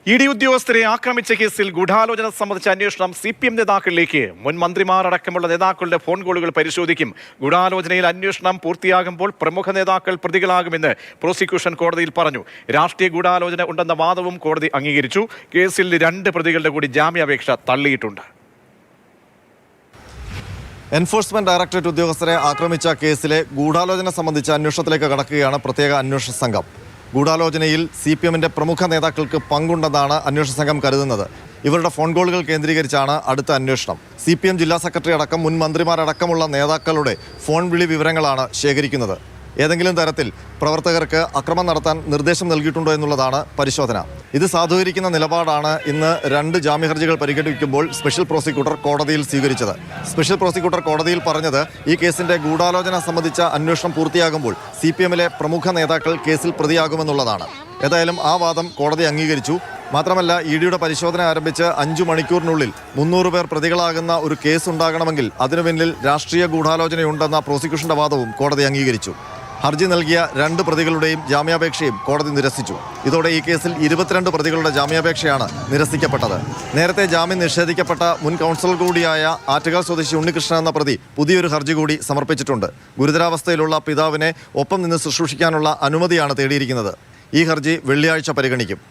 ED ഉദ്യോഗസ്ഥരെ ആക്രമിച്ച കേസിൽ ഗൂഢാലോചന സംബന്ധിച്ച അന്വേഷണം CPM നേതാക്കളിലേക്ക്. മുൻ മന്ത്രിമാരടക്കമുള്ള നേതാക്കളുടെ ഫോൺ കോളുകൾ പരിശോധിക്കും. ഗൂഢാലോചനയിൽ അന്വേഷണം പൂർത്തിയാകുമ്പോൾ പ്രമുഖ നേതാക്കൾ പ്രതികളാകുമെന്ന് പ്രോസിക്യൂഷൻ കോടതിയിൽ പറഞ്ഞു. രാഷ്ട്രീയ ഗൂഢാലോചന ഉണ്ടെന്ന വാദവും കോടതി അംഗീകരിച്ചു. കേസിൽ 2 പ്രതികളുടെ കൂടി ജാമ്യാപേക്ഷ തള്ളിയിട്ടുണ്ട്. എൻഫോഴ്സ്മെന്റ് ഡയറക്ടറേറ്റ് ഉദ്യോഗസ്ഥരെ ആക്രമിച്ച കേസിലെ ഗൂഢാലോചന സംബന്ധിച്ച അന്വേഷണത്തിലേക്ക് കടക്കുകയാണ് പ്രത്യേക അന്വേഷണ സംഘം. ഗൂഢാലോചനയിൽ CPMന്റെ പ്രമുഖ നേതാക്കൾക്ക് പങ്കുണ്ടെന്നാണ് അന്വേഷണ സംഘം കരുതുന്നത്. ഇവരുടെ ഫോൺ കോളുകൾ കേന്ദ്രീകരിച്ചാണ് അടുത്ത അന്വേഷണം. CPM ജില്ലാ സെക്രട്ടറി അടക്കം മുൻ മന്ത്രിമാരടക്കമുള്ള നേതാക്കളുടെ ഫോൺ വിളി വിവരങ്ങളാണ് ശേഖരിക്കുന്നത്. ഏതെങ്കിലും തരത്തിൽ പ്രവർത്തകർക്ക് അക്രമം നടത്താൻ നിർദ്ദേശം നൽകിയിട്ടുണ്ടോ എന്നുള്ളതാണ് പരിശോധന. ഇത് സാധൂകരിക്കുന്ന നിലപാടാണ് ഇന്ന് 2 ജാമ്യഹർജികൾ പരിഗണിക്കുമ്പോൾ സ്പെഷ്യൽ പ്രോസിക്യൂട്ടർ കോടതിയിൽ സ്വീകരിച്ചത്. സ്പെഷ്യൽ പ്രോസിക്യൂട്ടർ കോടതിയിൽ പറഞ്ഞത് ഈ കേസിന്റെ ഗൂഢാലോചന സംബന്ധിച്ച അന്വേഷണം പൂർത്തിയാകുമ്പോൾ CPMലെ പ്രമുഖ നേതാക്കൾ കേസിൽ പ്രതിയാകുമെന്നുള്ളതാണ്. ഏതായാലും ആ വാദം കോടതി അംഗീകരിച്ചു. മാത്രമല്ല, ഇഡിയുടെ പരിശോധന ആരംഭിച്ച് 5 മണിക്കൂറിനുള്ളിൽ 300 പേർ പ്രതികളാകുന്ന ഒരു കേസ് ഉണ്ടാകണമെങ്കിൽ അതിനു പിന്നിൽ രാഷ്ട്രീയ ഗൂഢാലോചനയുണ്ടെന്ന പ്രോസിക്യൂഷന്റെ വാദവും കോടതി അംഗീകരിച്ചു. ഹർജി നൽകിയ 2 പ്രതികളുടെയും ജാമ്യാപേക്ഷയും കോടതി നിരസിച്ചു. ഇതോടെ ഈ കേസിൽ 22 പ്രതികളുടെ ജാമ്യാപേക്ഷയാണ് നിരസിക്കപ്പെട്ടത്. നേരത്തെ ജാമ്യം നിഷേധിക്കപ്പെട്ട മുൻ കൗൺസിലർ കൂടിയായ ആറ്റുകാൽ സ്വദേശി ഉണ്ണികൃഷ്ണൻ എന്ന പ്രതി പുതിയൊരു ഹർജി കൂടി സമർപ്പിച്ചിട്ടുണ്ട്. ഗുരുതരാവസ്ഥയിലുള്ള പിതാവിനെ ഒപ്പം നിന്ന് ശുശ്രൂഷിക്കാനുള്ള അനുമതിയാണ് തേടിയിരിക്കുന്നത്. ഈ ഹർജി വെള്ളിയാഴ്ച പരിഗണിക്കും.